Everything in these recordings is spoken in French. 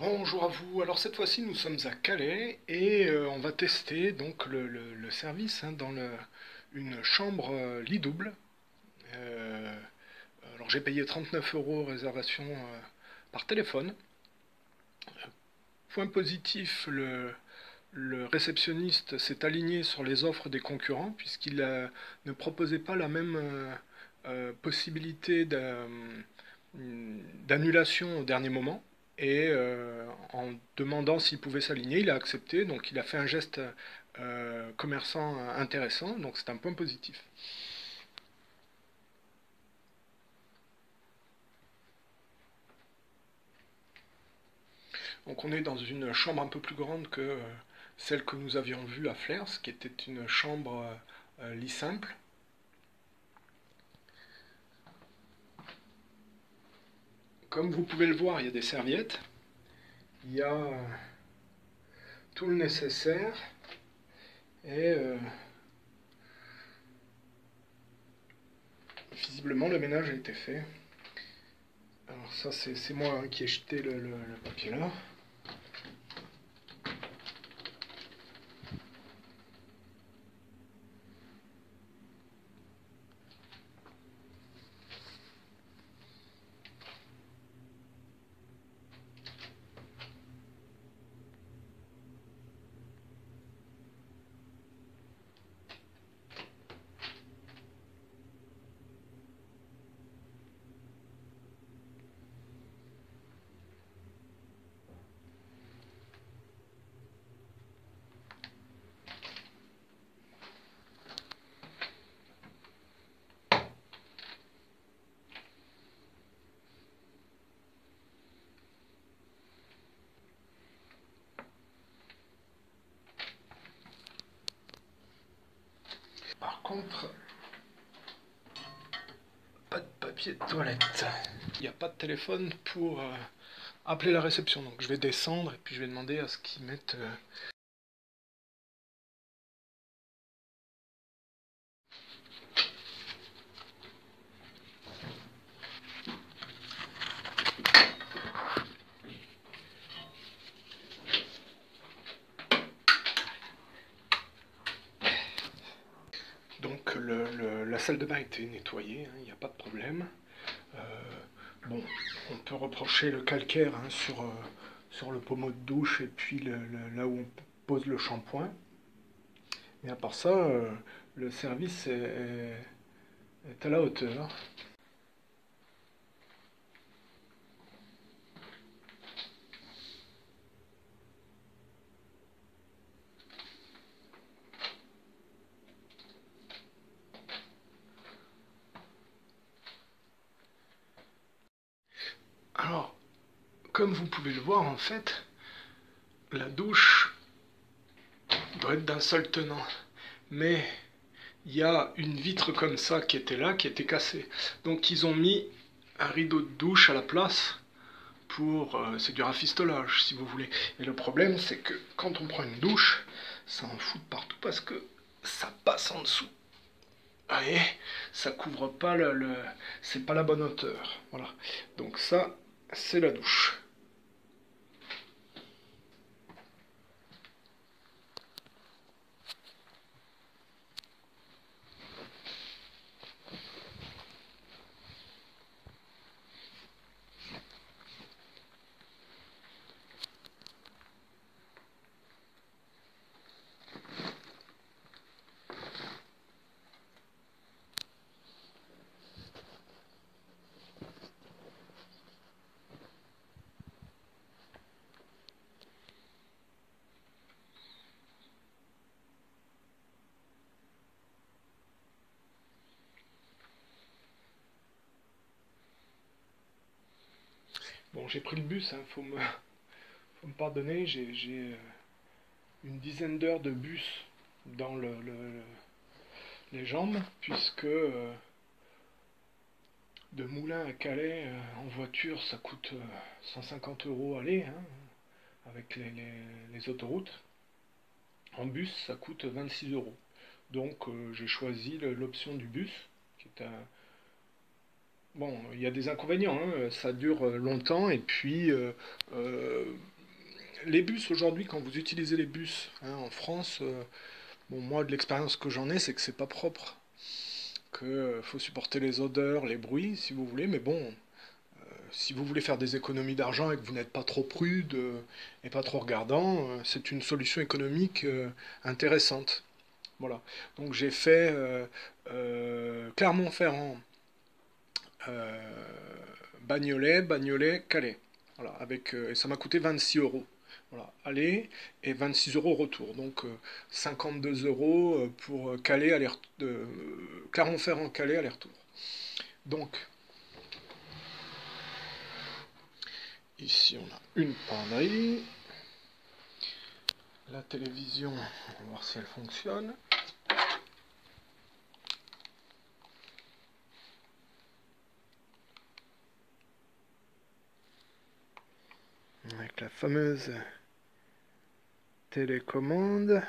Bonjour à vous, alors cette fois-ci nous sommes à Calais et on va tester donc le service hein, dans une chambre lit double. Euh, alors j'ai payé 39 € réservation par téléphone. Point positif, le réceptionniste s'est aligné sur les offres des concurrents puisqu'il ne proposait pas la même possibilité d'annulation au dernier moment. Et en demandant s'il pouvait s'aligner, il a accepté, donc il a fait un geste commerçant intéressant, donc c'est un point positif. Donc on est dans une chambre un peu plus grande que celle que nous avions vue à Flers, qui était une chambre lit simple. Comme vous pouvez le voir, il y a des serviettes, il y a tout le nécessaire, et visiblement le ménage a été fait. Alors ça c'est moi hein, qui ai jeté le papier là. Par contre, pas de papier de toilette. Il n'y a pas de téléphone pour appeler la réception. Donc je vais descendre et puis je vais demander à ce qu'ils mettent... Donc la salle de bain a été nettoyée, hein, il n'y a pas de problème. Euh, bon, on peut reprocher le calcaire hein, sur le pommeau de douche et puis là où on pose le shampoing. Mais à part ça, le service est à la hauteur. Alors, comme vous pouvez le voir, en fait, la douche doit être d'un seul tenant. Mais il y a une vitre comme ça qui était là, qui était cassée. Donc ils ont mis un rideau de douche à la place pour... c'est du rafistolage, si vous voulez. Et le problème, c'est que quand on prend une douche, ça en fout de partout parce que ça passe en dessous. Vous voyez, ça couvre pas c'est pas la bonne hauteur. Voilà. Donc ça, c'est la douche. Bon, j'ai pris le bus, hein, faut me pardonner, j'ai une dizaine d'heures de bus dans les jambes, puisque de Moulins à Calais en voiture ça coûte 150 € aller, hein, avec les autoroutes. En bus ça coûte 26 €. Donc j'ai choisi l'option du bus, qui est un... Bon, il y a des inconvénients, hein, ça dure longtemps, et puis les bus aujourd'hui, quand vous utilisez les bus hein, en France, bon, moi de l'expérience que j'en ai, c'est que c'est pas propre, que faut supporter les odeurs, les bruits, si vous voulez, mais bon, si vous voulez faire des économies d'argent et que vous n'êtes pas trop prude et pas trop regardant, c'est une solution économique intéressante. Voilà. Donc j'ai fait Clermont-Ferrand, Bagnolet, Bagnolet, Calais. Voilà, avec, et ça m'a coûté 26 €. Voilà, aller et 26 € retour. Donc 52 € pour Calais, aller, Clermont-Ferrand, Calais, aller-retour. Donc ici on a une penderie. La télévision, on va voir si elle fonctionne. Avec la fameuse télécommande.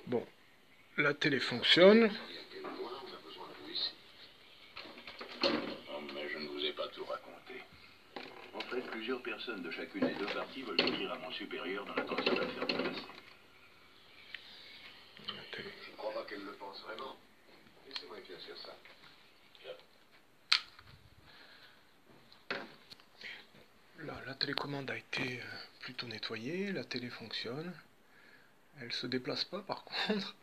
Bon, la télé fonctionne. Mais je ne vous ai pas tout raconté. En fait, plusieurs personnes de chacune des deux parties veulent venir à mon supérieur dans l'intention de le faire déplacer. Je ne crois pas qu'elle le pense vraiment. Laissez-moi éclaircir ça. Là, la télécommande a été plutôt nettoyée, la télé fonctionne. Elle se déplace pas par contre.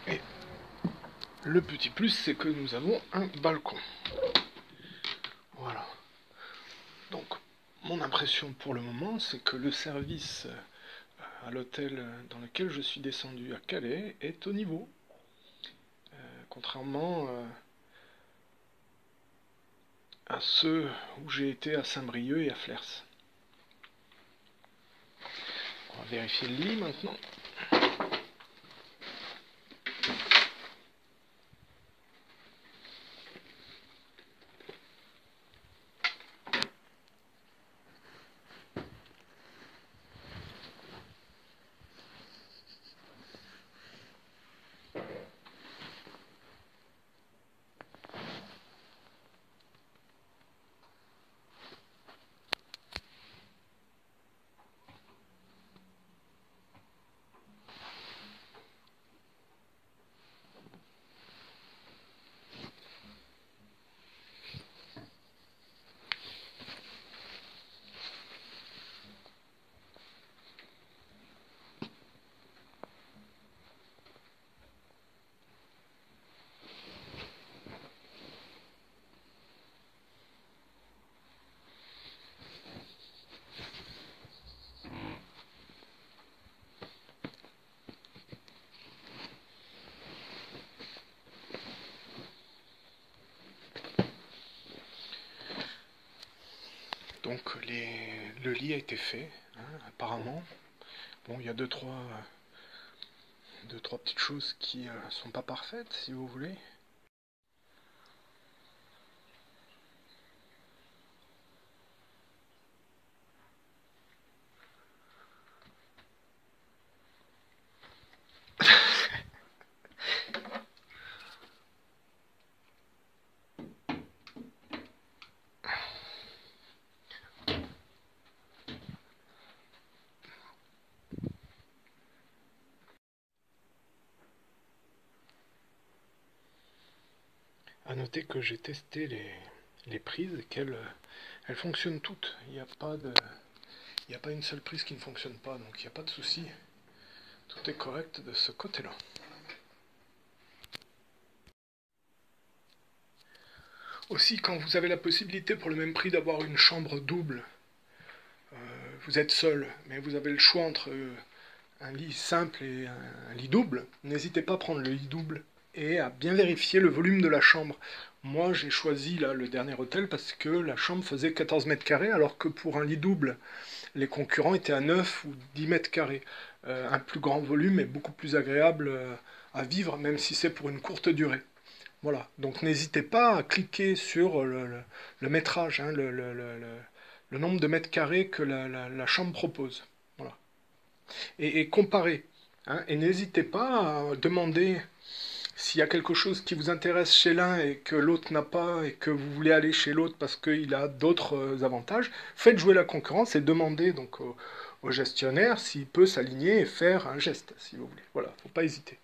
Et le petit plus, c'est que nous avons un balcon. Voilà. Donc, mon impression pour le moment, c'est que le service à l'hôtel dans lequel je suis descendu à Calais est au niveau. Contrairement à ceux où j'ai été à Saint-Brieuc et à Flers. On va vérifier le lit maintenant. Donc le lit a été fait, hein, apparemment. Bon, il y a deux, trois petites choses qui sont pas parfaites, si vous voulez. À noter que j'ai testé les prises et qu'elles fonctionnent toutes. Il n'y a pas une seule prise qui ne fonctionne pas, donc il n'y a pas de souci. Tout est correct de ce côté-là. Aussi, quand vous avez la possibilité pour le même prix d'avoir une chambre double, vous êtes seul, mais vous avez le choix entre un lit simple et un lit double, n'hésitez pas à prendre le lit double et à bien vérifier le volume de la chambre. Moi, j'ai choisi là le dernier hôtel parce que la chambre faisait 14 mètres carrés, alors que pour un lit double, les concurrents étaient à 9 ou 10 mètres carrés. Un plus grand volume est beaucoup plus agréable à vivre, même si c'est pour une courte durée. Voilà, donc n'hésitez pas à cliquer sur le métrage, hein, le nombre de mètres carrés que la chambre propose. Voilà. Et comparer. Hein, et n'hésitez pas à demander s'il y a quelque chose qui vous intéresse chez l'un et que l'autre n'a pas, et que vous voulez aller chez l'autre parce qu'il a d'autres avantages. Faites jouer la concurrence et demandez donc au gestionnaire s'il peut s'aligner et faire un geste, si vous voulez. Voilà, faut pas hésiter.